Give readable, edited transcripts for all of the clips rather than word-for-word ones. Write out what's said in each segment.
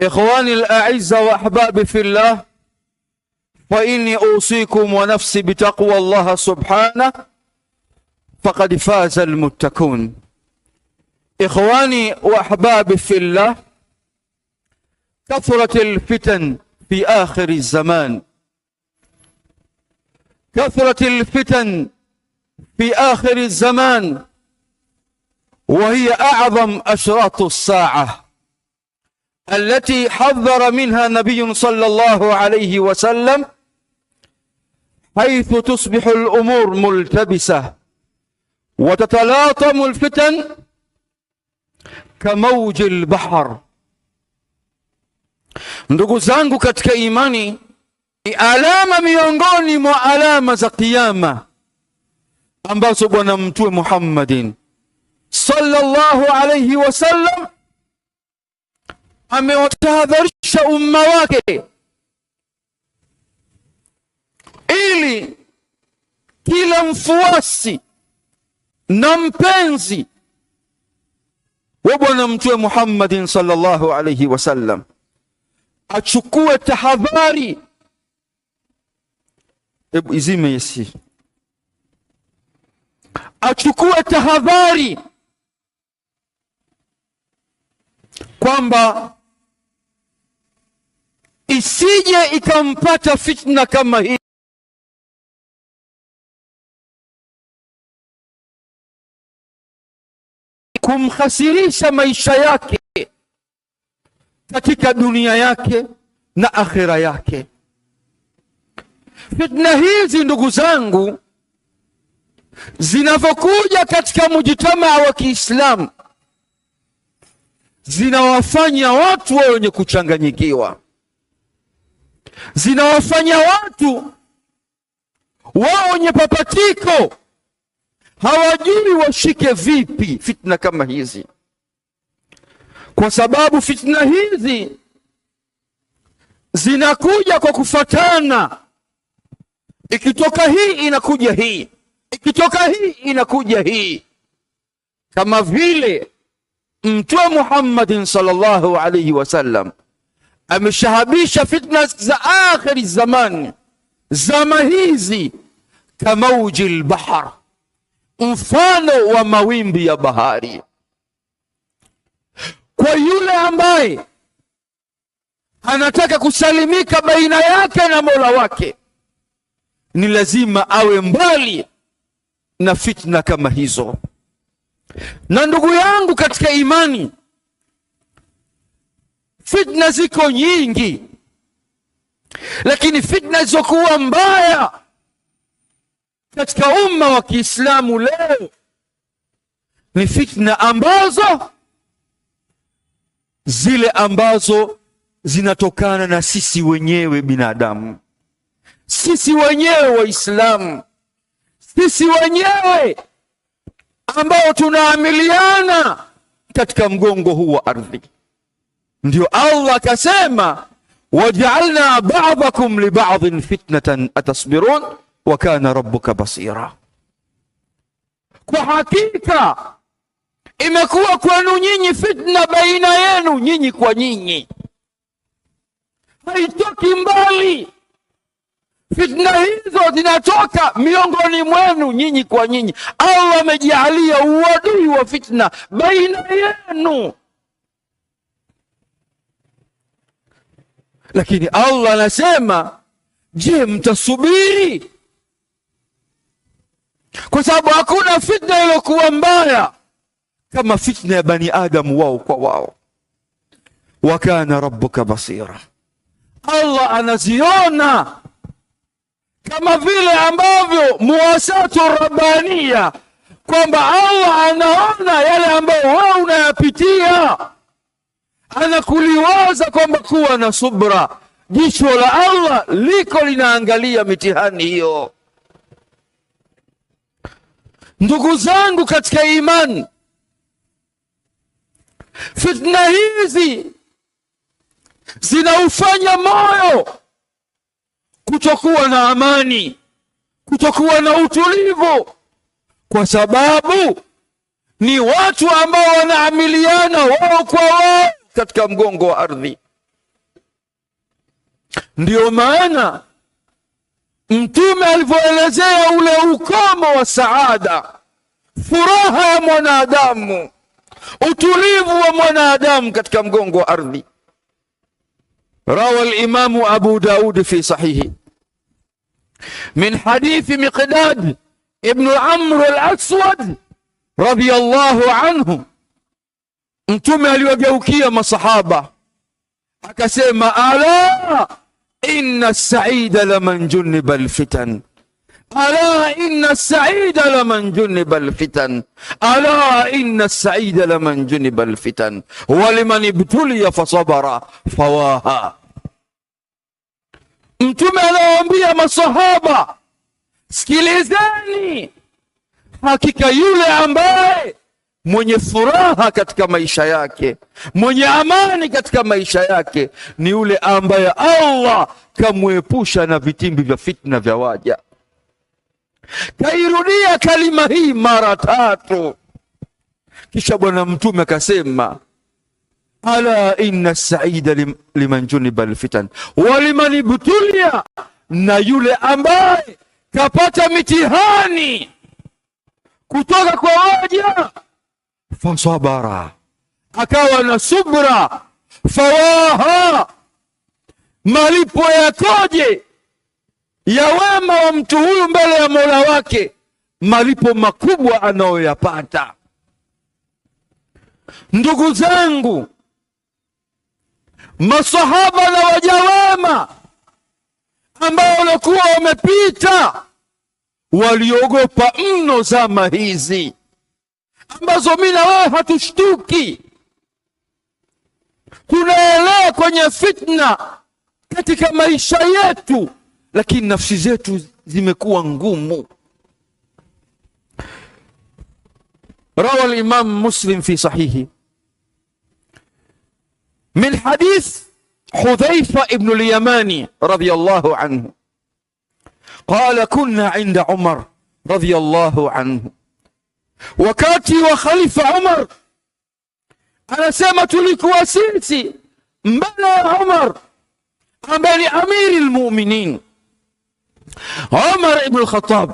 إخواني الأعزة وأحبابي في الله، فإني أوصيكم ونفسي بتقوى الله سبحانه فقد فاز المتقون. إخواني وأحبابي في الله، كثرت الفتن في آخر الزمان، كثرت الفتن في آخر الزمان، وهي أعظم أشراط الساعة التي حذر منها النبي صلى الله عليه وسلم، حيث تصبح الأمور ملتبسة وتتلاطم الفتن كموج البحر. Ndugu zangu katika imani, ni alama miongoni mwa alama za kiyama ambazo Bwana Mtume Muhammadin sallallahu alayhi wasallam amewatahadharisha umma wake, ili kila mfuasi na mpenzi wa Bwana Mtume Muhammadin sallallahu alayhi wasallam achukue tahadhari. Hebu izime yesi. Achukue tahadhari kwamba isije ikampata fitna kama hii, kumkhasirisha maisha yake katika dunia yake na akhira yake. Fitna hizi ndugu zangu, zinavyokuja katika mujtamaa wa Kiislamu, zinawafanya watu wenye kuchanganyikiwa, zinawafanya watu wao wenye papatiko, hawajui washike vipi fitna kama hizi, kwa sababu fitna hizi zinakuja kwa kufatana. Ikitoka hii inakuja hii, ikitoka hii inakuja hii, kama vile Mtume Muhammadin sallallahu alayhi wasallam ameshahabisha fitna za akhiri zamani, zama hizi kamauji al-bahr, mfano wa mawimbi ya bahari. Kwa yule ambaye anataka kusalimika baina yake na Mola wake, ni lazima awe mbali na fitna kama hizo. Na ndugu yangu katika imani, fitna ziko nyingi, lakini fitna zilizokuwa mbaya katika umma wa Kiislamu leo ni fitna zile ambazo zinatokana na sisi wenyewe binadamu, sisi wenyewe Waislamu, sisi wenyewe ambao tunaamiliana katika mgongo huu wa ardhi. Ndio Allah akasema, waja'alna ba'dakum li ba'dhin fitnatan atasbirun wa kana rabbuka basira. Kwa hakika imekuwa kwenu nyinyi fitna baina yenu nyinyi kwa nyinyi, haitoki mbali. Fitna hizo zinatoka miongoni mwenu nyinyi kwa nyinyi. Allah amejalia uadui wa fitna baina yenu, lakini Allah anasema, je, mtasubiri? Kwa sababu hakuna fitna iliyokuwa mbaya kama fitna ya bani Adam wao kwa wao. Wa kana rabbuka basira, Allah anaziona, kama vile ambavyo muwasatu rabbania, kwamba Allah anaona yale ambayo wewe unayapitia, anakuliwaza kwamba kuwa na subra. Jicho la Allah liko linaangalia mitihani hiyo. Ndugu zangu katika imani, fitna hizi zinaufanya moyo kutokuwa na amani, kutokuwa na utulivu, kwa sababu ni watu ambao wanaamiliana wao kwa wao katika mgongo wa ardhi. Ndio maana Mtume alivyoelezea ule ukomo wa saada, furaha ya mwanadamu, utulivu wa mwanadamu katika mgongo wa ardhi. Rawa al-Imam Abu Daud fi sahihi min hadithi Miqdad ibn Amr al-Aswad radiyallahu anhu, Mtume aliwageukia masahaba akasema, ala inna as-sa'ida laman juniba al-fitan, ala inna as-sa'ida laman juniba al-fitan, ala inna as-sa'ida laman juniba al-fitan wa liman ibtuliya fasabara fawaha. Mtume anawaambia masahaba, sikilizeni, hakika yule ambaye mwenye furaha katika maisha yake, mwenye amani katika maisha yake, ni yule ambaye Allah kamwepusha na vitimbi vya fitna vya waja. Kairudia kalima hii mara 3. Kisha bwana Mtume akasema, ala inna as-sa'ida liman juniba al-fitan wa liman ibtuliya, na yule ambaye kapata mitihani kutoka kwa waja, fasabara, akawa na subra, fawaha, malipo yakoje ya wema wa mtu huyu mbele ya Mola wake, malipo makubwa anayoyapata. Ndugu zangu, masahaba na waja wema ambao walikuwa wamepita waliogopa mno zama hizi ambazo mimi na wewe hatushtuki. Tunaelea kwenye fitna katika maisha yetu, lakini nafsi zetu zimekuwa ngumu. Rawa al-Imam Muslim fi sahihi min hadith Hudhaifa ibn al-Yamani radiyallahu anhu qala kunna inda Umar radiyallahu anhu, wakati wa Khalifa Umar, anasema tulikuwa sisi mbele ya Umar ambaye ni amiri al-mu'minin, Umar ibn al-Khattab.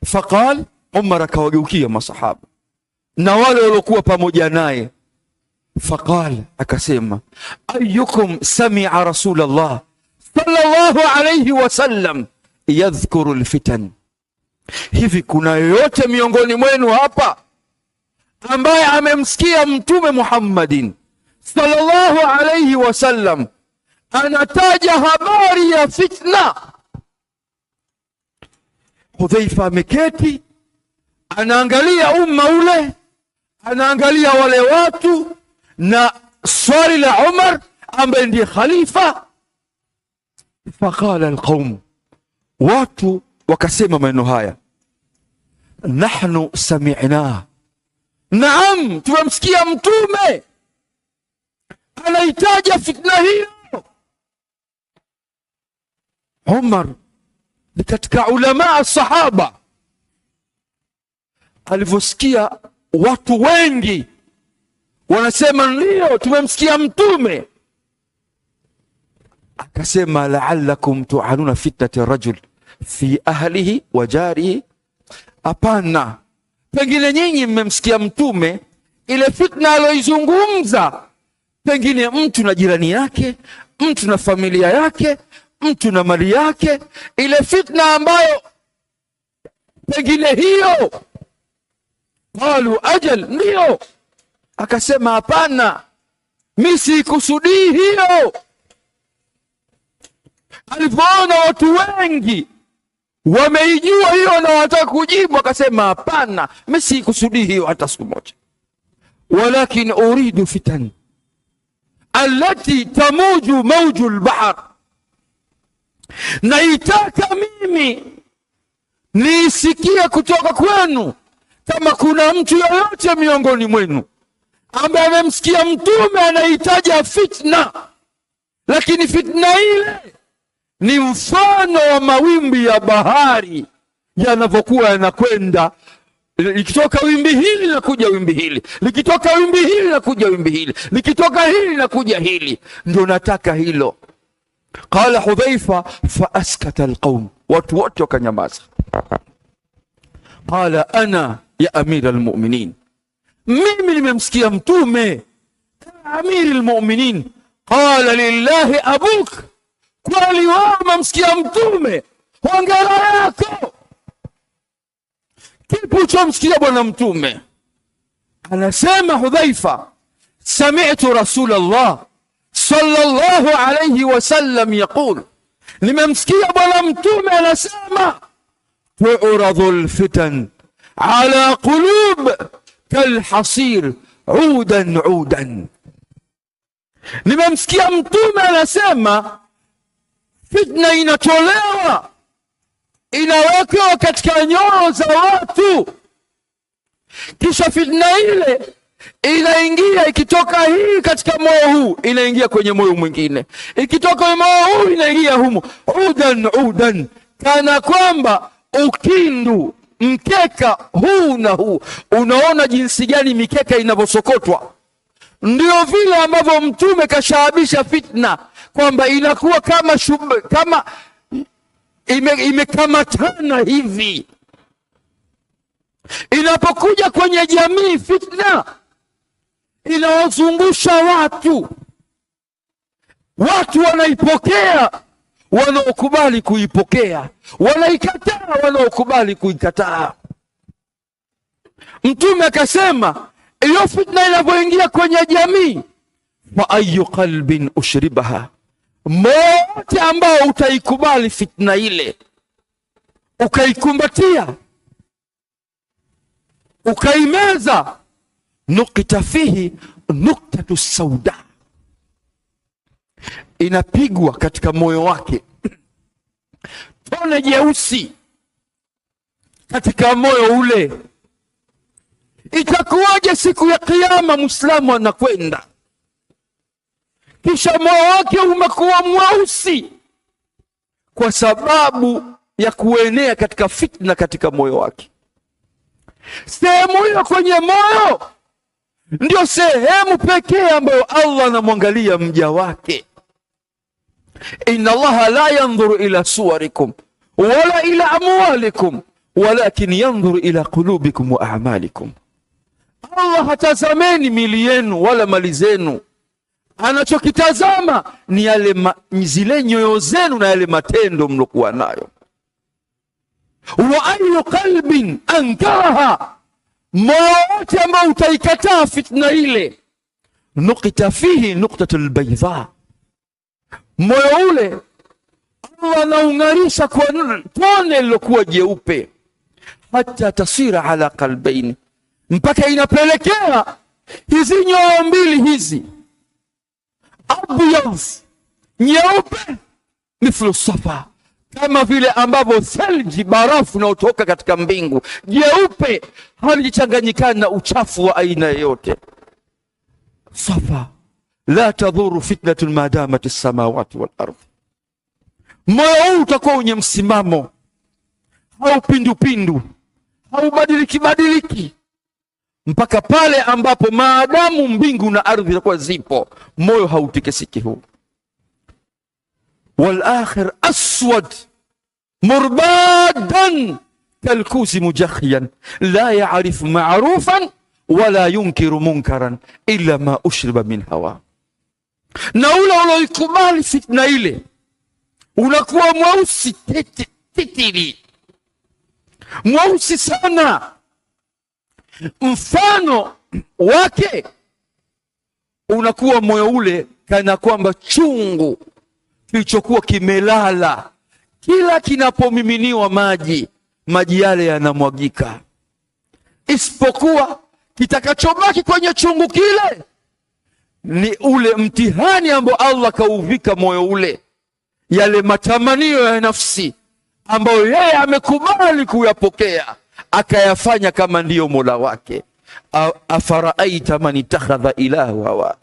Faqal, Umar akawageukia masahaba na wale waliokuwa pamoja naye. Faqal, akasema, ayyukum sami'a Rasulullah sallallahu alayhi wasallam yadhkuru al-fitan, hivi kuna yoyote miongoni mwenu hapa ambaye amemsikia Mtume Muhammadin sallallahu alayhi wasallam anataja habari ya fitna? Hudhaifa ameketi anaangalia umma ule, anaangalia wale watu na swali la Umar ambaye ndiye khalifa. Faqala alqawm, watu wakasema maneno haya, nahnu sami'na, naam, tumemsikia Mtume anaitaja fitna hiyo. Umar ni katika ulama sahaba, alivyosikia watu wengi wanasema ndio tumemsikia Mtume, akasema, la'allakum tu'anuna fitnati rajul fi ahlihi wa jarihi, hapana, pengine nyinyi mmemsikia Mtume ile fitna aloizungumza, pengine mtu na jirani yake, mtu na familia yake, mtu na mali yake, ile fitna ambayo pengine hiyo. Qalu ajal, ndio. Akasema, hapana, mimi sikusudii hiyo. Alipoona watu wengi wameijua hiyo na wataka kujibu, akasema, hapana, mimi sikusudii hiyo hata siku moja, walakin uridu fitan allati tamuju mawju al-bahr, naitaka mimi niisikie kutoka kwenu kama kuna mtu yoyote miongoni mwenu ambaye amemsikia Mtume anaitaja fitna, lakini fitna ile ni mfano wa mawimbi ya bahari yanavyokuwa yanakwenda likitoka wimbi hili na kuja wimbi hili, likitoka wimbi hili na kuja wimbi hili, likitoka hili na kuja hili, ndio nataka hilo. Qala Hudhaifa faaskata alqaum, watu wote wakanyamaza. Qala ana ya amira almu'minin, mimi nimemsikia mtume amiri almu'minin. Qala lillahi abuk, kwani wewe umemsikia mtume, hongera yako. Kipi uchomsikia bwana mtume? Anasema Hudhaifa, sami'tu Rasulullah sallallahu alayhi wasallam yaqul, nimemsikia bwana mtume anasema, tu'radu alfitan ala qulub kalhasir udan udan. Nimemsikia mtume anasema fitna inatolewa, inawekwa katika nyoyo za watu, kisha fitna ile inaingia, ikitoka hii katika moyo huu inaingia kwenye moyo mwingine, ikitoka kwenye moyo huu inaingia humo, udan udan, kana kwamba ukindu mkeka huu na huu. Unaona jinsi gani mikeka inavyosokotwa? Ndio vile ambavyo mtume kashaabisha fitna, kwamba inakuwa kama imekamatana hivi. Inapokuja kwenye jamii fitna inawazungusha watu wanaipokea, wanaokubali kuipokea, wanaikataa, wanaokubali kuikataa. Mtume akasema hiyo fitna inapoingia kwenye jamii, fa ayu qalbin ushribaha, mote ambao utaikubali fitna ile, ukaikumbatia, ukaimeza, nukita fihi nuktatu sauda, inapigwa katika moyo wake tone jeusi katika moyo ule. Itakuwaje siku ya kiyama Muislamu anakwenda kisha moyo wake umekuwa mweusi kwa sababu ya kuenea katika fitna katika moyo wake? Sehemu hiyo kwenye moyo ndio sehemu pekee ambayo Allah anamwangalia mja wake. Inna Allaha la yanzuru ila suwarikum wala ila amwalikum walakin yanzuru ila qulubikum wa a'malikum. Allah hatazameni mili yenu wala mali zenu, anachokitazama ni yale zile nyoyo zenu na yale matendo mlokuwa nayo. Wa ayu qalbin ankaraha, moyo wote ambao utaikataa fitna ile, nukita fihi nuktatul baydha, moyo ule Allah anaungarisha kwa tone lilokuwa jeupe, hata tasira ala qalbaini, mpaka inapelekea hizi nyoyo mbili hizi abyad, nyeupe, mithlu safa, kama vile ambavyo thalji, barafu unaotoka katika mbingu, jeupe, halichanganyikana na uchafu wa aina yoyote. Safa la tadhuru fitnatun ma damat as-samawati wal ardh. Moyo huu utakuwa wenye msimamo, haupindupindu, haubadiliki mpaka pale ambapo maadamu mbingu na ardhi zitakuwa zipo, moyo hautikisiki huu. Wal akhir aswad murbadan kalkuzi mujakhiyan la ya'rifu ma'rufan wala yunkiru munkaran illa ma ushriba min hawa. Na ule uloikubali fitna ile unakuwa mweusi titili, mweusi sana. Mfano wake unakuwa moyo ule kana kwamba chungu kilichokuwa kimelala, kila kinapomiminiwa maji yale yanamwagika, isipokuwa kitakachobaki kwenye chungu kile ni ule mtihani ambao Allah kauvika moyo ule, yale matamanio ya nafsi ambayo yeye amekubali kuyapokea, akayafanya kama ndiyo Mola wake. Afaraaita man ittakhadha ilahu hawa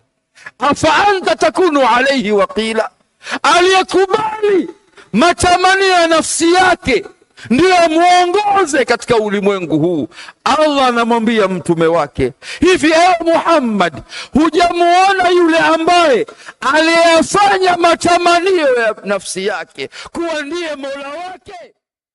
afa anta takunu alayhi waqila, aliyekubali matamanio ya nafsi yake ndiye amuongoze katika ulimwengu huu. Allah anamwambia mtume wake, hivi ewe Muhammad, hujamuona yule ambaye aliyafanya matamanio ya nafsi yake kuwa ndiye Mola wake?